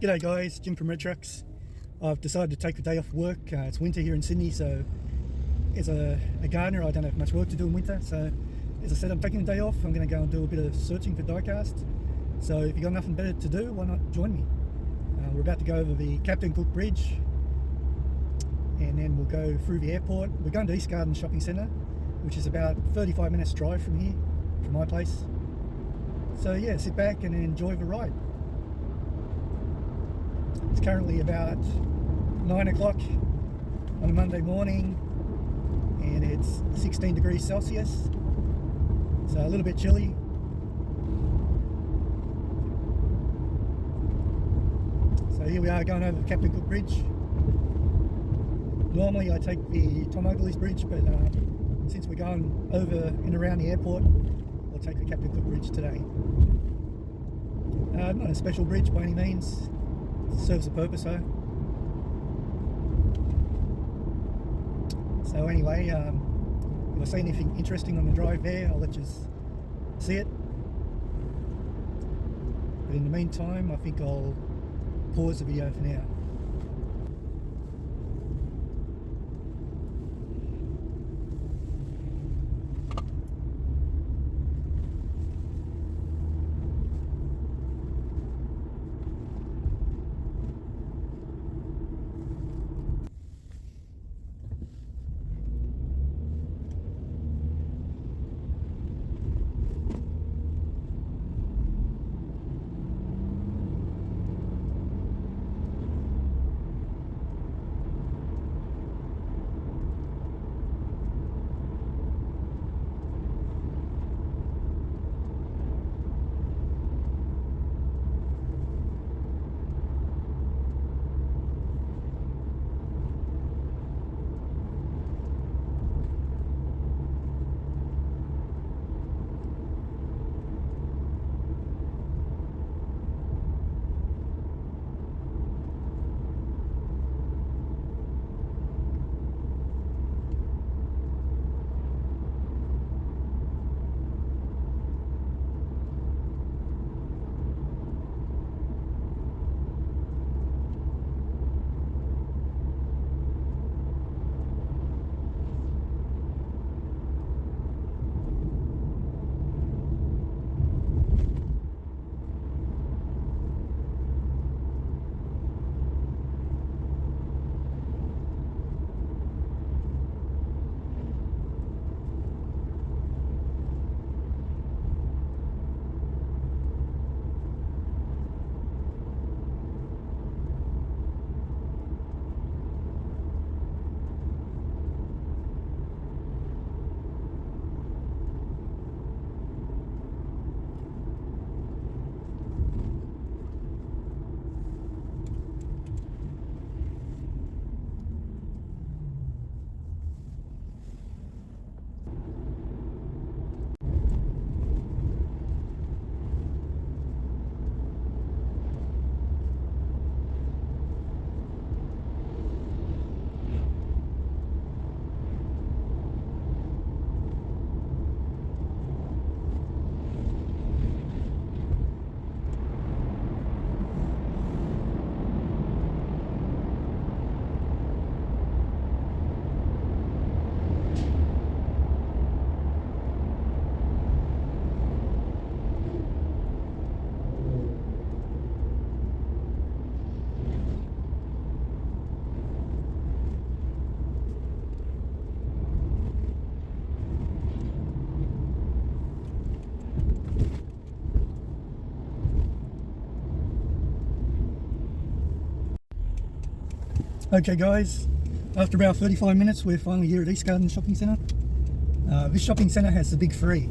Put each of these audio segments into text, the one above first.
G'day guys, Jim from Red Trucks. I've decided to take the day off work. It's winter here in Sydney, so as a gardener I don't have much work to do in winter, so as I said, I'm taking the day off. I'm going to go and do a bit of searching for diecast, so if you've got nothing better to do, why not join me? We're about to go over the Captain Cook Bridge and then we'll go through the airport. We're going to East Gardens Shopping Centre, which is about 35 minutes drive from here, from my place. So yeah, sit back and enjoy the ride. It's currently about 9 o'clock on a Monday morning and it's 16 degrees Celsius, so a little bit chilly. So here we are going over the Captain Cook Bridge. Normally I take the Tom Ogley's Bridge, but since we're going over and around the airport, I'll take the Captain Cook Bridge today. Not a special bridge by any means. Serves a purpose though. So anyway, if I see anything interesting on the drive there, I'll let you see it. But in the meantime, I think I'll pause the video for now. Okay guys, after about 35 minutes we're finally here at East Gardens Shopping Centre. This shopping centre has the big three.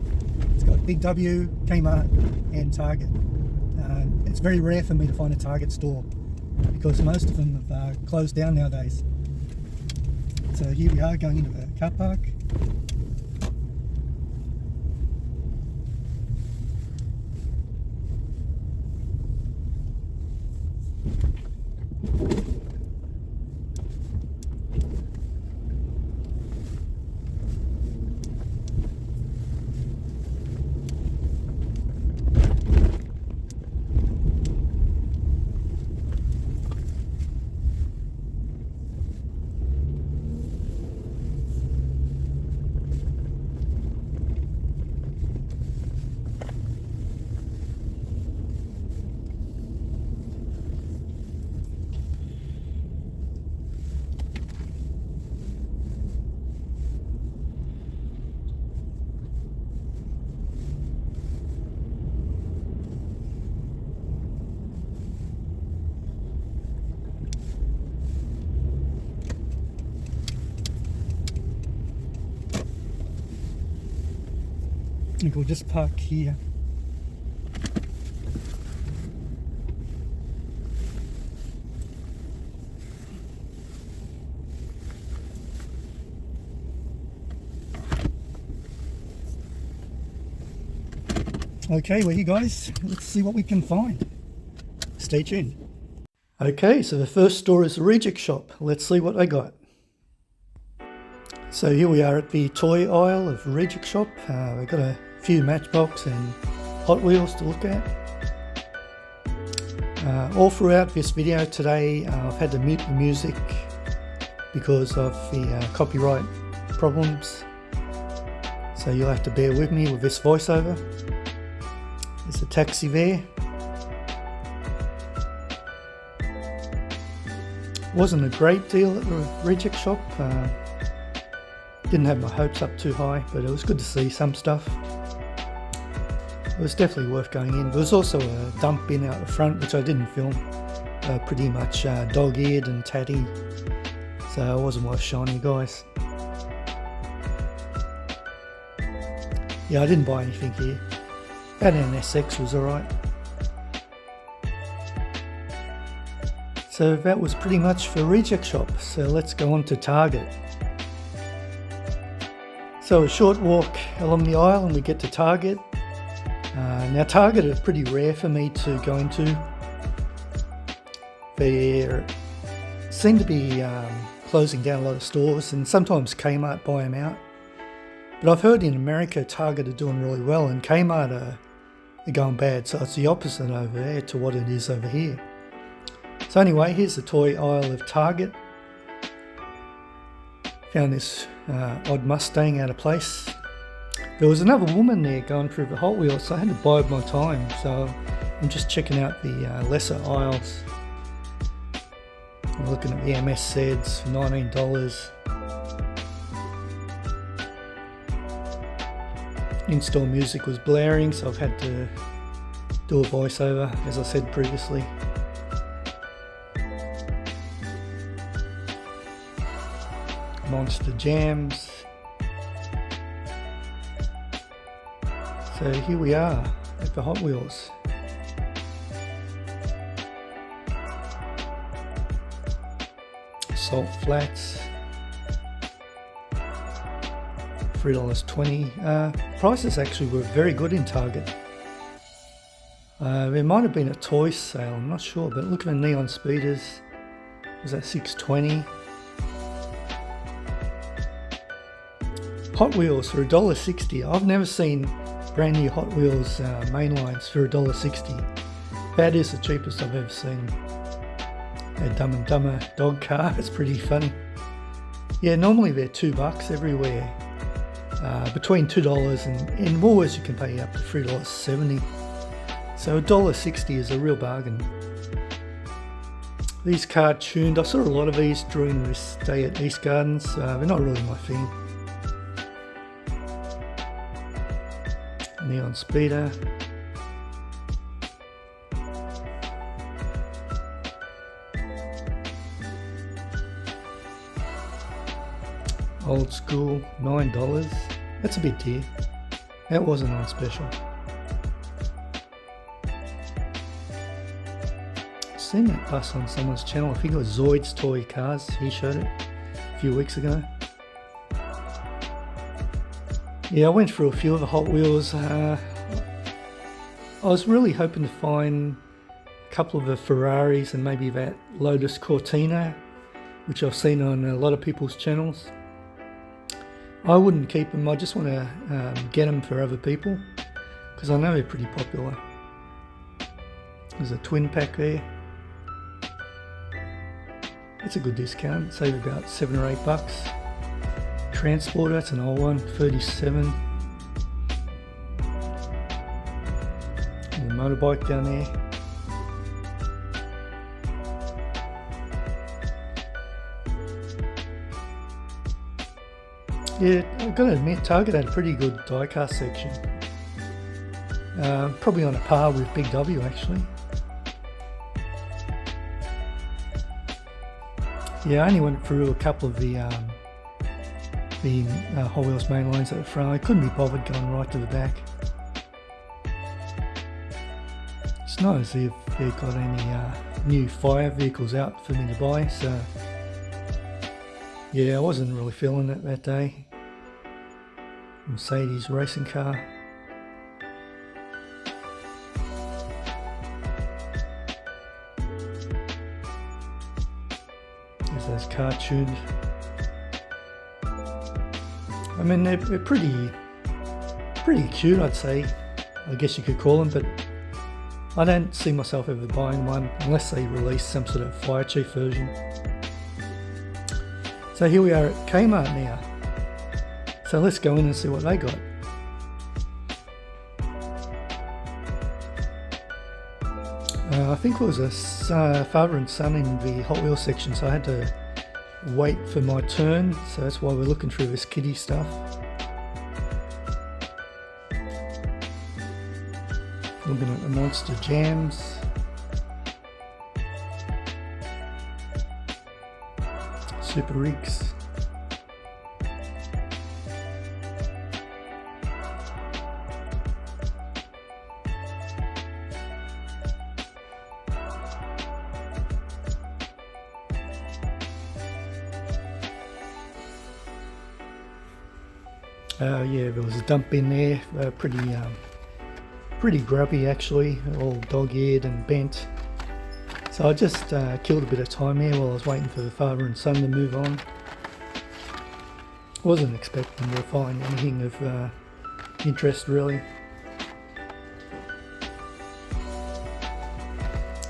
It's got Big W, Kmart and Target. It's very rare for me to find a Target store because most of them have closed down nowadays. So here we are going into the car park. think we'll just park here. Okay, well you guys, let's see what we can find. Stay tuned. Okay, so the first store is the Reject Shop. Let's see what they got. So here we are at the toy aisle of Reject Shop. We've got a few Matchbox and Hot Wheels to look at. All throughout this video today, I've had to mute the music because of the copyright problems. So you'll have to bear with me with this voiceover. There's a taxi there. Wasn't a great deal at the Reject Shop. Didn't have my hopes up too high, but it was good to see some stuff. It was definitely worth going in. There was also a dump bin out the front, which I didn't film. Pretty much dog-eared and tatty, so it wasn't worth showing you guys. Yeah, I didn't buy anything here. That NSX was alright. So that was pretty much for Reject Shop. So let's go on to Target. So a short walk along the aisle and we get to Target. Now Target is pretty rare for me to go into. There seem to be closing down a lot of stores, and sometimes Kmart buy them out. But I've heard in America Target are doing really well and Kmart are going bad, so it's the opposite over there to what it is over here. So anyway, here's the toy aisle of Target. Found this odd Mustang out of place. There was another woman there going through the Hot Wheels, so I had to bide my time. So I'm just checking out the lesser aisles. I'm looking at the MS Seds for $19. In-store music was blaring, so I've had to do a voiceover, as I said previously. Monster Jams. So here we are at the Hot Wheels. Salt Flats. $3.20. Prices actually were very good in Target. There might have been a toy sale, I'm not sure, but look at the Neon Speeders. Was that $6.20? Hot Wheels for $1.60. I've never seen brand new Hot Wheels mainlines for $1.60. That is the cheapest I've ever seen. A Dumb and Dumber dog car, it's pretty funny. Yeah, normally they're $2 everywhere. Between $2 and in Woolworths you can pay up to $3.70. So $1.60 is a real bargain. These cartooned, I saw a lot of these during this day at East Gardens. They're not really my thing. Neon Speeder. Old School, $9. That's a bit dear. That wasn't on special. I've seen that bus on someone's channel. I think it was Zoid's Toy Cars. He showed it a few weeks ago. Yeah, I went through a few of the Hot Wheels. I was really hoping to find a couple of the Ferraris and maybe that Lotus Cortina, which I've seen on a lot of people's channels. I wouldn't keep them, I just want to get them for other people because I know they're pretty popular. There's a twin pack there. That's a good discount, save about $7 or $8. Transporter, that's an old one, $37. And a motorbike down there. Yeah, I've got to admit, Target had a pretty good diecast section. Probably on a par with Big W actually. Yeah, I only went through a couple of the Hot Wheels main lines at the front. I couldn't be bothered going right to the back. not as if they've got any new fire vehicles out for me to buy, so yeah, I wasn't really feeling it that day. Mercedes racing car. There's those cartoons. I mean, they're pretty cute, I'd say. I guess you could call them, but I don't see myself ever buying one unless they release some sort of fire chief version. So here we are at Kmart now. So let's go in and see what they got. I think it was a father and son in the Hot Wheels section, so I had to wait for my turn, so that's why we're looking through this kiddie stuff. Looking at the Monster Jams. Super Rigs. Yeah, there was a dump in there, pretty grubby actually, all dog-eared and bent. So I just killed a bit of time there while I was waiting for the father and son to move on. Wasn't expecting to find anything of interest really.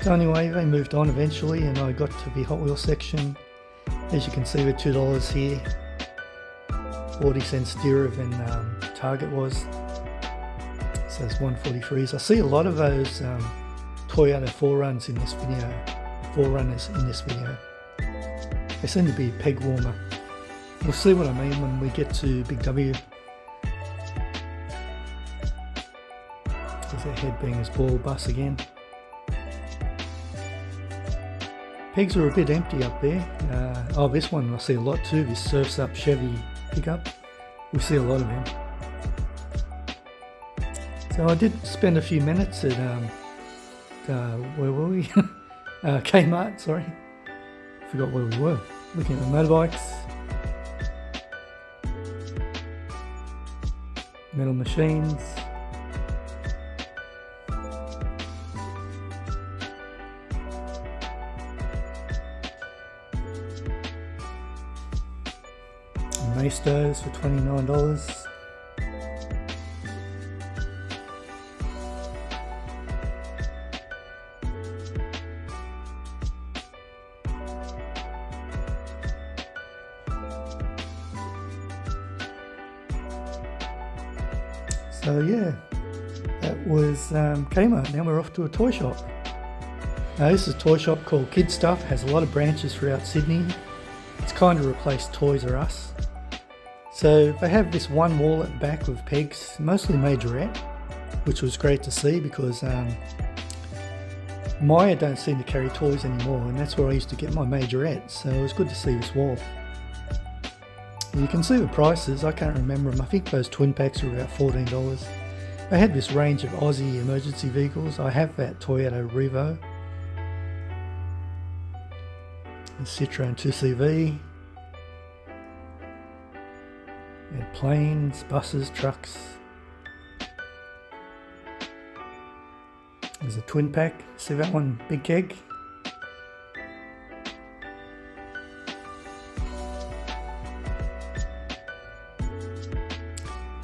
So anyway, they moved on eventually and I got to the Hot Wheels section. As you can see, with $2 here. 40 cents dearer than Target was. So it's 143s. I see a lot of those Toyota 4Runs in this video. 4Runners in this video. They seem to be peg warmer. We'll see what I mean when we get to Big W. There's that head being his ball bus again. Pegs are a bit empty up there. Oh, this one I see a lot too. This Surf's Up Chevy pickup. We see a lot of them. So I did spend a few minutes at where were we? Kmart, sorry. Forgot where we were. Looking at the motorbikes. Metal machines. Mastos for $29. So yeah, that was Kmart. Now we're off to a toy shop. Now this is a toy shop called Kid Stuff. Has a lot of branches throughout Sydney. It's kind of replaced Toys R Us. So they have this one wall at the back with pegs, mostly majorette, which was great to see because Maya don't seem to carry toys anymore, and that's where I used to get my majorette, so it was good to see this wall. You can see the prices, I can't remember them. I think those twin packs were about $14. They had this range of Aussie emergency vehicles. I have that Toyota Revo, the Citroen 2CV, and planes, buses, trucks. There's a twin pack. See that one? Big keg.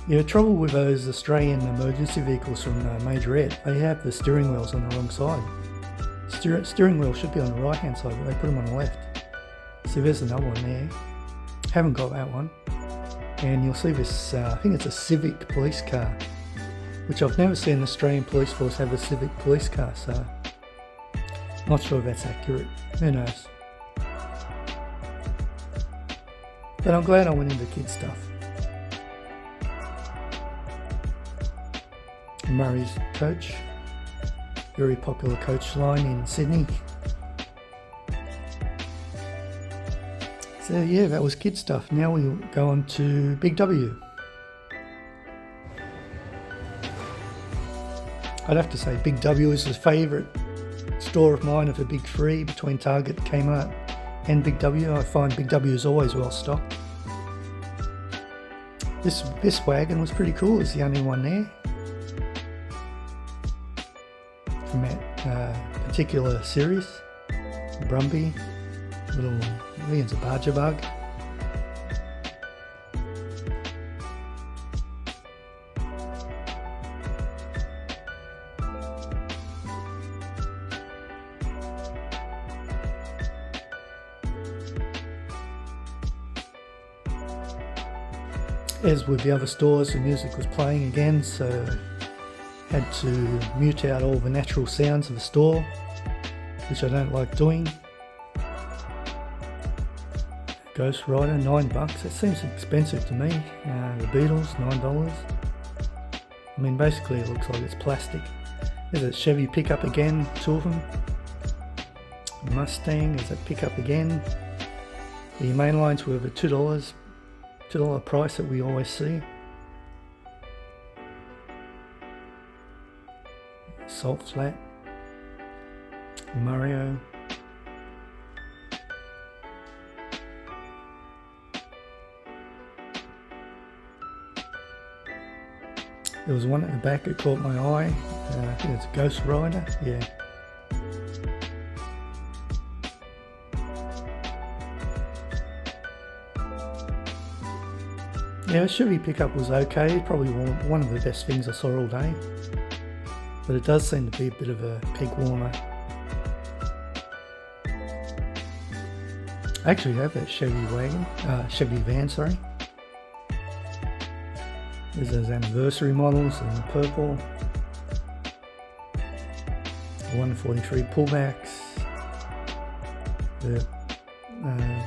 Yeah, trouble with those Australian emergency vehicles from Majorette, they have the steering wheels on the wrong side. Steering wheel should be on the right hand side, but they put them on the left. See, there's another one there. Haven't got that one. And you'll see this, I think it's a Civic police car, which I've never seen an Australian police force have a Civic police car, so not sure if that's accurate. Who knows? But I'm glad I went into Kid Stuff. Murray's coach, very popular coach line in Sydney. So yeah, that was Kid Stuff. Now we'll go on to Big W. I'd have to say Big W is the favourite store of mine of the big three between Target, Kmart and Big W. I find Big W is always well stocked. This wagon was pretty cool. It's the only one there from that particular series. Brumby, little, I think it's a Barger Bug. As with the other stores, the music was playing again, so had to mute out all the natural sounds of the store, which I don't like doing. Ghost Rider, $9. It seems expensive to me. The Beatles, $9. I mean, basically it looks like it's plastic. There's a Chevy pickup again, two of them. Mustang is a pickup again. The main lines were the $2 price that we always see. Salt Flat, Mario. There was one at the back that caught my eye. I think it's Ghost Rider. Yeah. Yeah, the Chevy pickup was okay. Probably one of the best things I saw all day. But it does seem to be a bit of a peg warmer. I actually have that Chevy van, sorry. There's those anniversary models in purple. 143 pullbacks.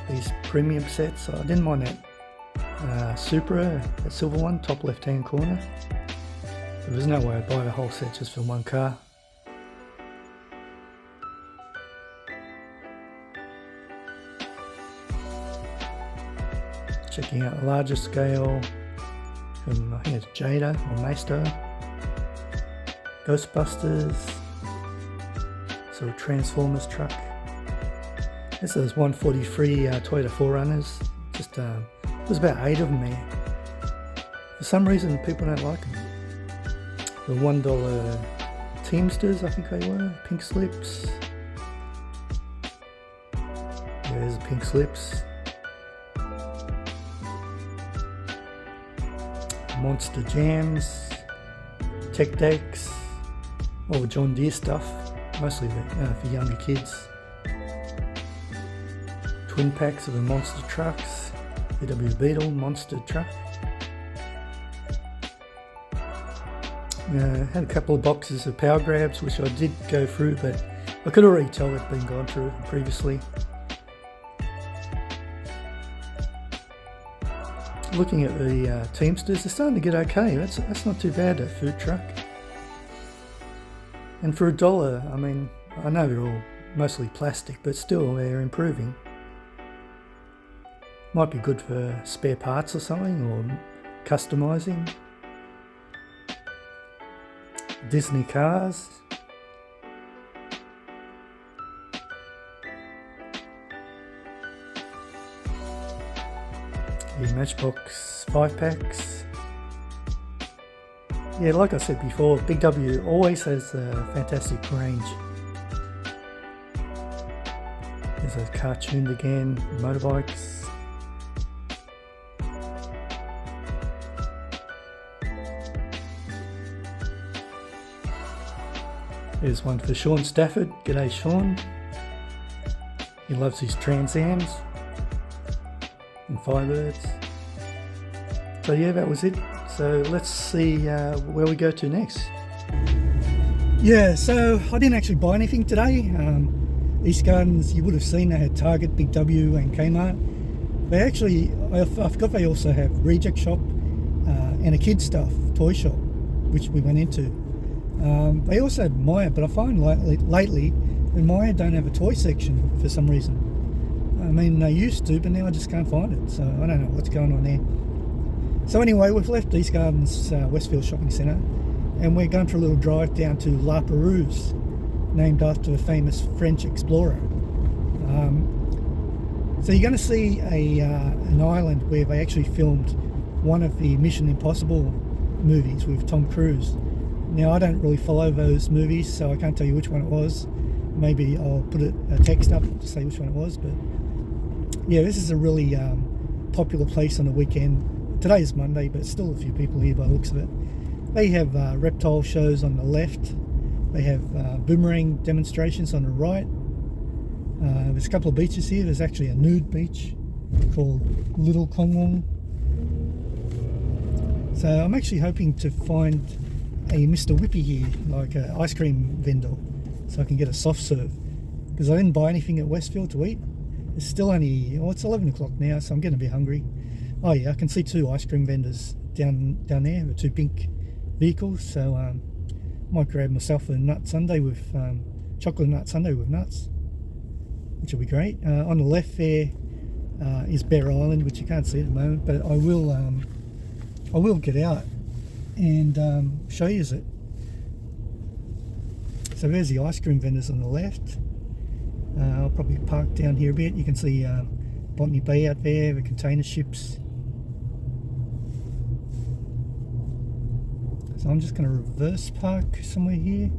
These premium sets. I didn't mind that Supra, that silver one, top left hand corner. There was no way I'd buy the whole set just for one car. Checking out the larger scale from, I think it's Jada or Maisto. Ghostbusters. So a Transformers truck. This is 143 Toyota 4Runners. Just there's about 8 of them there. For some reason people don't like them. The $1 Teamsters, I think they were, pink slips. Yeah, there's the pink slips. Monster Jams, Tech Decks, all the John Deere stuff, mostly for younger kids. Twin packs of the monster trucks, VW Beetle monster truck. Had a couple of boxes of power grabs which I did go through, but I could already tell it'd been gone through previously. Looking at the Teamsters, they're starting to get okay. That's not too bad, a food truck. And for $1, I mean, I know they're all mostly plastic, but still they're improving. Might be good for spare parts or something, or customizing. Disney cars. The Matchbox 5-packs. Yeah, like I said before, Big W always has a fantastic range. There's a cartooned again, motorbikes. There's one for Sean Stafford. G'day Sean. He loves his Trans Ams and Firebirds. So yeah, that was it. So let's see where we go to next. Yeah, so I didn't actually buy anything today. East Gardens, you would have seen they had Target, Big W and Kmart. They actually, I forgot they also have Reject Shop and a kids stuff, toy shop, which we went into. They also have Maya, but I find lately that Maya don't have a toy section for some reason. I mean, they used to, but now I just can't find it, so I don't know what's going on there. So anyway, we've left East Gardens Westfield Shopping Centre, and we're going for a little drive down to La Perouse, named after a famous French explorer. So you're going to see an island where they actually filmed one of the Mission Impossible movies with Tom Cruise. Now, I don't really follow those movies, so I can't tell you which one it was. Maybe I'll put a text up to say which one it was, but yeah, this is a really popular place on the weekend. Today's Monday, but still a few people here by the looks of it. They have reptile shows on the left. They have boomerang demonstrations on the right. There's a couple of beaches here. There's actually a nude beach called Little Kongwong. So I'm actually hoping to find a Mr. Whippy here, like an ice cream vendor, so I can get a soft serve, because I didn't buy anything at Westfield to eat. It's still only, it's 11 o'clock now, so I'm getting a bit hungry. Oh yeah, I can see two ice cream vendors down there, the two pink vehicles, so I might grab myself a nut sundae with chocolate nut sundae with nuts, which will be great. On the left there is Bear Island, which you can't see at the moment, but I will get out and show you it. So there's the ice cream vendors on the left. I'll probably park down here a bit. You can see Botany Bay out there, the container ships. So I'm just going to reverse park somewhere here.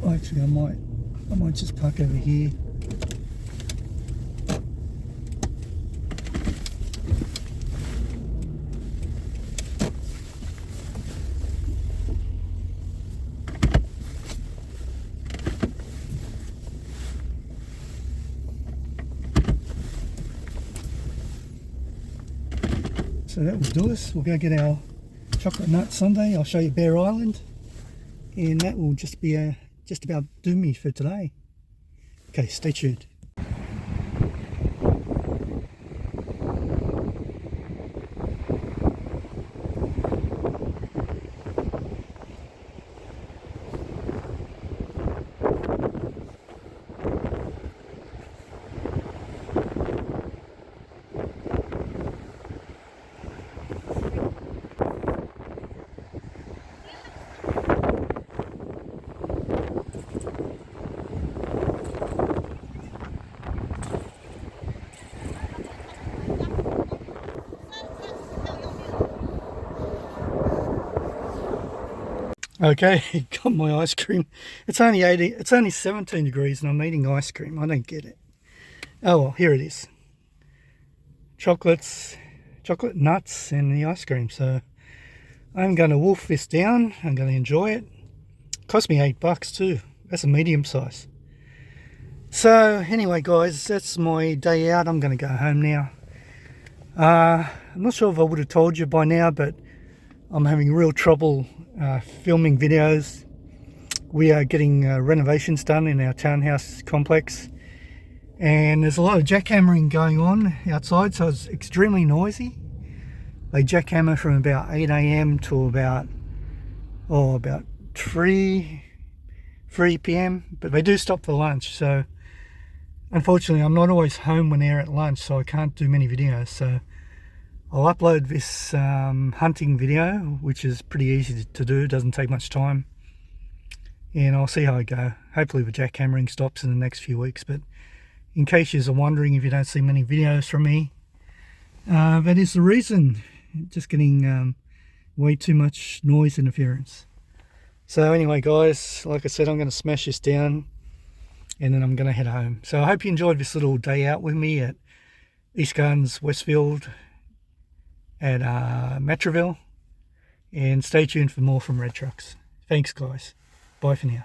Oh, actually, I might just park over here. So that will do us. We'll go get our chocolate nut sundae. I'll show you Bear Island, and that will just be just about do me for today. Okay, stay tuned. Okay, got my ice cream. It's only 17 degrees and I'm eating ice cream. I don't get it. Oh well, here it is. Chocolate nuts and the ice cream. So I'm going to wolf this down. I'm going to enjoy it. Cost me $8 too. That's a medium size. So anyway guys, that's my day out. I'm going to go home now. I'm not sure if I would have told you by now, but I'm having real trouble filming videos. We are getting renovations done in our townhouse complex, and there's a lot of jackhammering going on outside, so it's extremely noisy. They jackhammer from about 8 AM to about 3 PM, but they do stop for lunch. So unfortunately I'm not always home when they're at lunch, so I can't do many videos. So I'll upload this hunting video, which is pretty easy to do, doesn't take much time, and I'll see how I go. Hopefully the jackhammering stops in the next few weeks, but in case you're wondering if you don't see many videos from me, that is the reason. Just getting way too much noise interference. So anyway guys, like I said, I'm going to smash this down and then I'm going to head home. So I hope you enjoyed this little day out with me at East Gardens Westfield at Matraville, and stay tuned for more from Red Trucks. Thanks guys, bye for now.